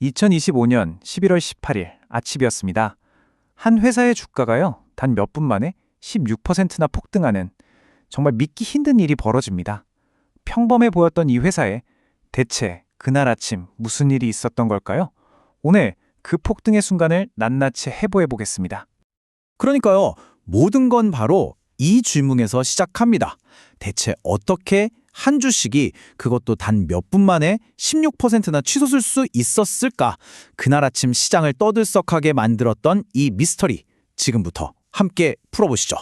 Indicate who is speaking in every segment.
Speaker 1: 2025년 11월 18일 아침이었습니다. 한 회사의 주가가요, 단 몇 분 만에 16%나 폭등하는 정말 믿기 힘든 일이 벌어집니다. 평범해 보였던 이 회사에 대체 그날 아침 무슨 일이 있었던 걸까요? 오늘 그 폭등의 순간을 낱낱이 해부해 보겠습니다.
Speaker 2: 그러니까요, 모든 건 바로 이 질문에서 시작합니다. 대체 어떻게 한 주식이 그것도 단 몇 분 만에 16%나 치솟을 수 있었을까? 그날 아침 시장을 떠들썩하게 만들었던 이 미스터리, 지금부터 함께 풀어보시죠.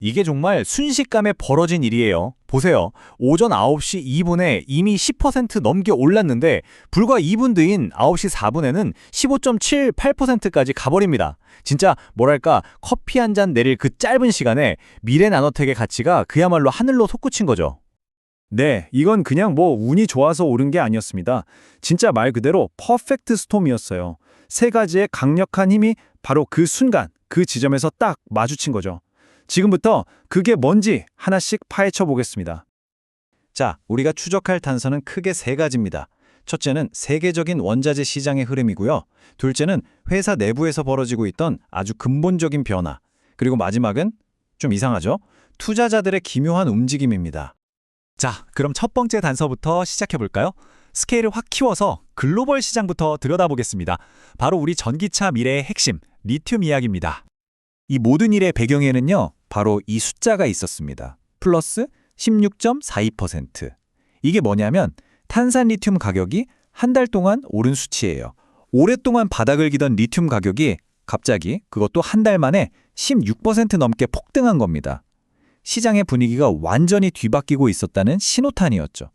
Speaker 2: 이게 정말 순식간에 벌어진 일이에요. 보세요. 오전 9시 2분에 이미 10% 넘게 올랐는데 불과 2분 뒤인 9시 4분에는 15.78%까지 가버립니다. 진짜 뭐랄까, 커피 한 잔 내릴 그 짧은 시간에 미래나노텍의 가치가 그야말로 하늘로 솟구친 거죠.
Speaker 3: 네, 이건 그냥 운이 좋아서 오른 게 아니었습니다. 진짜 말 그대로 퍼펙트 스톰이었어요. 세 가지의 강력한 힘이 바로 그 순간, 그 지점에서 딱 마주친 거죠. 지금부터 그게 뭔지 하나씩 파헤쳐 보겠습니다. 자, 우리가 추적할 단서는 크게 세 가지입니다. 첫째는 세계적인 원자재 시장의 흐름이고요. 둘째는 회사 내부에서 벌어지고 있던 아주 근본적인 변화. 그리고 마지막은 좀 이상하죠? 투자자들의 기묘한 움직임입니다.
Speaker 2: 자, 그럼 첫 번째 단서부터 시작해볼까요? 스케일을 확 키워서 글로벌 시장부터 들여다보겠습니다. 바로 우리 전기차 미래의 핵심, 리튬 이야기입니다.
Speaker 3: 이 모든 일의 배경에는요, 바로 이 숫자가 있었습니다. 플러스 16.42%. 이게 뭐냐면 탄산 리튬 가격이 한 달 동안 오른 수치예요. 오랫동안 바닥을 기던 리튬 가격이 갑자기 그것도 한 달 만에 16% 넘게 폭등한 겁니다. 시장의 분위기가 완전히 뒤바뀌고 있었다는 신호탄이었죠.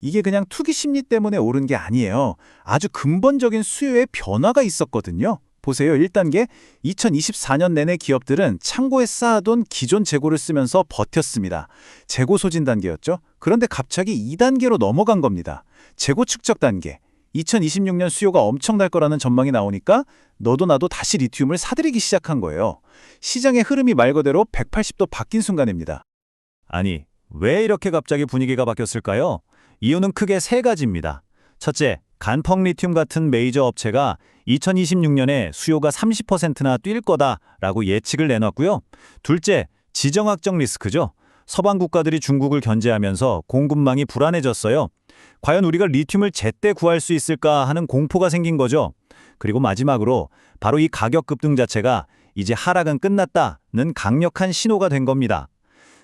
Speaker 3: 이게 그냥 투기 심리 때문에 오른 게 아니에요. 아주 근본적인 수요의 변화가 있었거든요. 보세요. 1단계, 2024년 내내 기업들은 창고에 쌓아둔 기존 재고를 쓰면서 버텼습니다. 재고 소진 단계였죠. 그런데 갑자기 2단계로 넘어간 겁니다. 재고 축적 단계. 2026년 수요가 엄청날 거라는 전망이 나오니까 너도 나도 다시 리튬을 사들이기 시작한 거예요. 시장의 흐름이 말 그대로 180도 바뀐 순간입니다.
Speaker 2: 아니, 왜 이렇게 갑자기 분위기가 바뀌었을까요? 이유는 크게 세 가지입니다. 첫째, 간펑 리튬 같은 메이저 업체가 2026년에 수요가 30%나 뛸 거다라고 예측을 내놨고요. 둘째, 지정학적 리스크죠. 서방 국가들이 중국을 견제하면서 공급망이 불안해졌어요. 과연 우리가 리튬을 제때 구할 수 있을까 하는 공포가 생긴 거죠. 그리고 마지막으로 바로 이 가격 급등 자체가 이제 하락은 끝났다는 강력한 신호가 된 겁니다.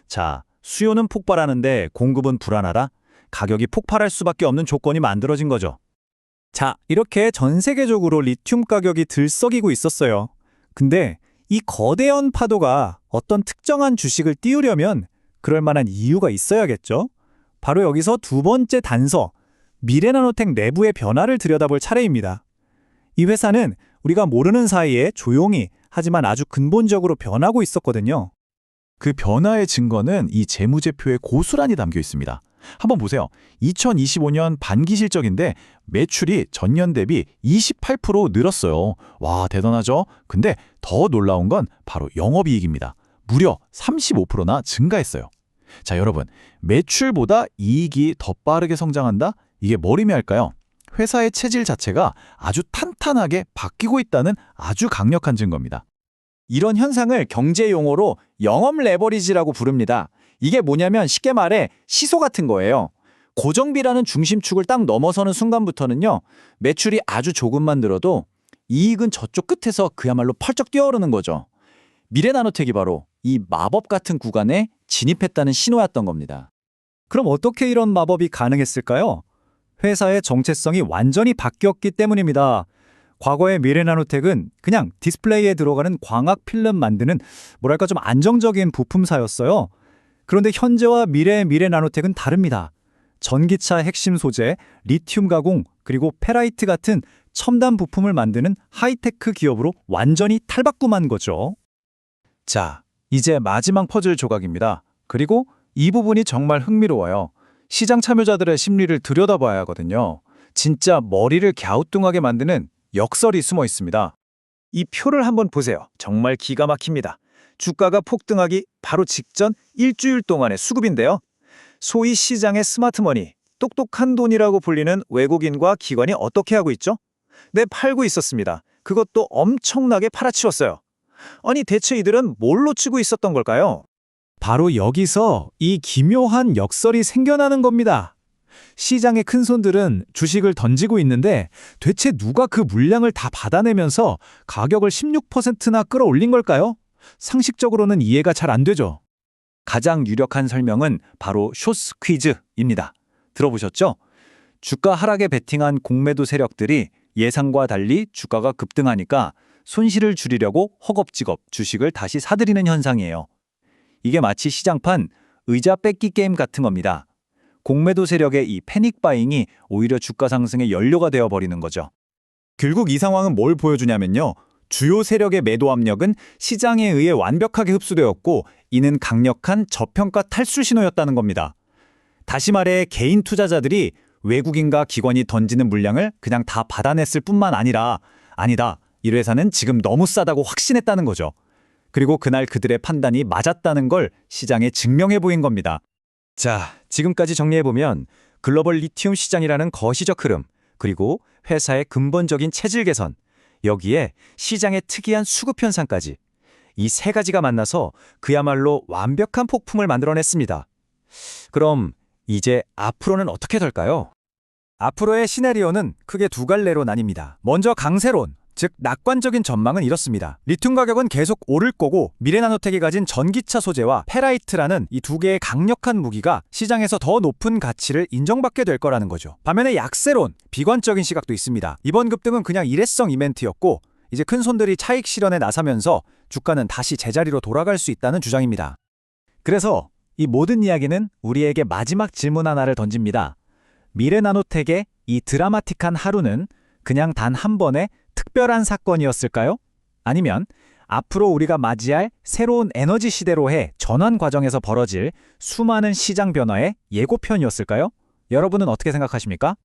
Speaker 2: 자, 수요는 폭발하는데 공급은 불안하다? 가격이 폭발할 수밖에 없는 조건이 만들어진 거죠.
Speaker 3: 자, 이렇게 전 세계적으로 리튬 가격이 들썩이고 있었어요. 근데 이 거대한 파도가 어떤 특정한 주식을 띄우려면 그럴 만한 이유가 있어야겠죠? 바로 여기서 두 번째 단서, 미래나노텍 내부의 변화를 들여다볼 차례입니다. 이 회사는 우리가 모르는 사이에 조용히 하지만 아주 근본적으로 변하고 있었거든요.
Speaker 2: 그 변화의 증거는 이 재무제표에 고스란히 담겨 있습니다. 한번 보세요. 2025년 반기 실적인데 매출이 전년 대비 28% 늘었어요. 와, 대단하죠? 근데 더 놀라운 건 바로 영업이익입니다. 무려 35%나 증가했어요. 자, 여러분, 매출보다 이익이 더 빠르게 성장한다? 이게 뭘 의미할까요? 회사의 체질 자체가 아주 탄탄하게 바뀌고 있다는 아주 강력한 증거입니다.
Speaker 3: 이런 현상을 경제 용어로 영업 레버리지라고 부릅니다. 이게 뭐냐면 쉽게 말해 시소 같은 거예요. 고정비라는 중심축을 딱 넘어서는 순간부터는요, 매출이 아주 조금만 늘어도 이익은 저쪽 끝에서 그야말로 펄쩍 뛰어오르는 거죠. 미래나노텍이 바로 이 마법 같은 구간에 진입했다는 신호였던 겁니다. 그럼 어떻게 이런 마법이 가능했을까요? 회사의 정체성이 완전히 바뀌었기 때문입니다. 과거의 미래나노텍은 그냥 디스플레이에 들어가는 광학 필름 만드는 뭐랄까 좀 안정적인 부품사였어요. 그런데 현재와 미래의 미래나노텍은 다릅니다. 전기차 핵심 소재, 리튬 가공, 그리고 페라이트 같은 첨단 부품을 만드는 하이테크 기업으로 완전히 탈바꿈한 거죠. 자, 이제 마지막 퍼즐 조각입니다. 그리고 이 부분이 정말 흥미로워요. 시장 참여자들의 심리를 들여다봐야 하거든요. 진짜 머리를 갸우뚱하게 만드는 역설이 숨어 있습니다. 이 표를 한번 보세요. 정말 기가 막힙니다. 주가가 폭등하기 바로 직전 일주일 동안의 수급인데요. 소위 시장의 스마트머니, 똑똑한 돈이라고 불리는 외국인과 기관이 어떻게 하고 있죠?
Speaker 1: 네, 팔고 있었습니다. 그것도 엄청나게 팔아치웠어요. 아니, 대체 이들은 뭘 놓치고 있었던 걸까요?
Speaker 3: 바로 여기서 이 기묘한 역설이 생겨나는 겁니다. 시장의 큰손들은 주식을 던지고 있는데 대체 누가 그 물량을 다 받아내면서 가격을 16%나 끌어올린 걸까요? 상식적으로는 이해가 잘 안 되죠.
Speaker 1: 가장 유력한 설명은 바로 쇼스 퀴즈입니다. 들어보셨죠? 주가 하락에 베팅한 공매도 세력들이 예상과 달리 주가가 급등하니까 손실을 줄이려고 허겁지겁 주식을 다시 사들이는 현상이에요. 이게 마치 시장판 의자 뺏기 게임 같은 겁니다. 공매도 세력의 이 패닉 바잉이 오히려 주가 상승의 연료가 되어버리는 거죠.
Speaker 2: 결국 이 상황은 뭘 보여주냐면요. 주요 세력의 매도 압력은 시장에 의해 완벽하게 흡수되었고 이는 강력한 저평가 탈출 신호였다는 겁니다. 다시 말해 개인 투자자들이 외국인과 기관이 던지는 물량을 그냥 다 받아냈을 뿐만 아니라 아니다, 이 회사는 지금 너무 싸다고 확신했다는 거죠. 그리고 그날 그들의 판단이 맞았다는 걸 시장에 증명해 보인 겁니다.
Speaker 1: 자, 지금까지 정리해보면 글로벌 리튬 시장이라는 거시적 흐름, 그리고 회사의 근본적인 체질 개선, 여기에 시장의 특이한 수급 현상까지 이 세 가지가 만나서 그야말로 완벽한 폭풍을 만들어냈습니다. 그럼 이제 앞으로는 어떻게 될까요? 앞으로의 시나리오는 크게 두 갈래로 나뉩니다. 먼저 강세론, 즉 낙관적인 전망은 이렇습니다. 리튬 가격은 계속 오를 거고 미래나노텍이 가진 전기차 소재와 페라이트라는 이 두 개의 강력한 무기가 시장에서 더 높은 가치를 인정받게 될 거라는 거죠. 반면에 약세론, 비관적인 시각도 있습니다. 이번 급등은 그냥 일회성 이벤트였고 이제 큰 손들이 차익 실현에 나서면서 주가는 다시 제자리로 돌아갈 수 있다는 주장입니다. 그래서 이 모든 이야기는 우리에게 마지막 질문 하나를 던집니다. 미래나노텍의 이 드라마틱한 하루는 그냥 단 한 번의 특별한 사건이었을까요? 아니면 앞으로 우리가 맞이할 새로운 에너지 시대로의 전환 과정에서 벌어질 수많은 시장 변화의 예고편이었을까요? 여러분은 어떻게 생각하십니까?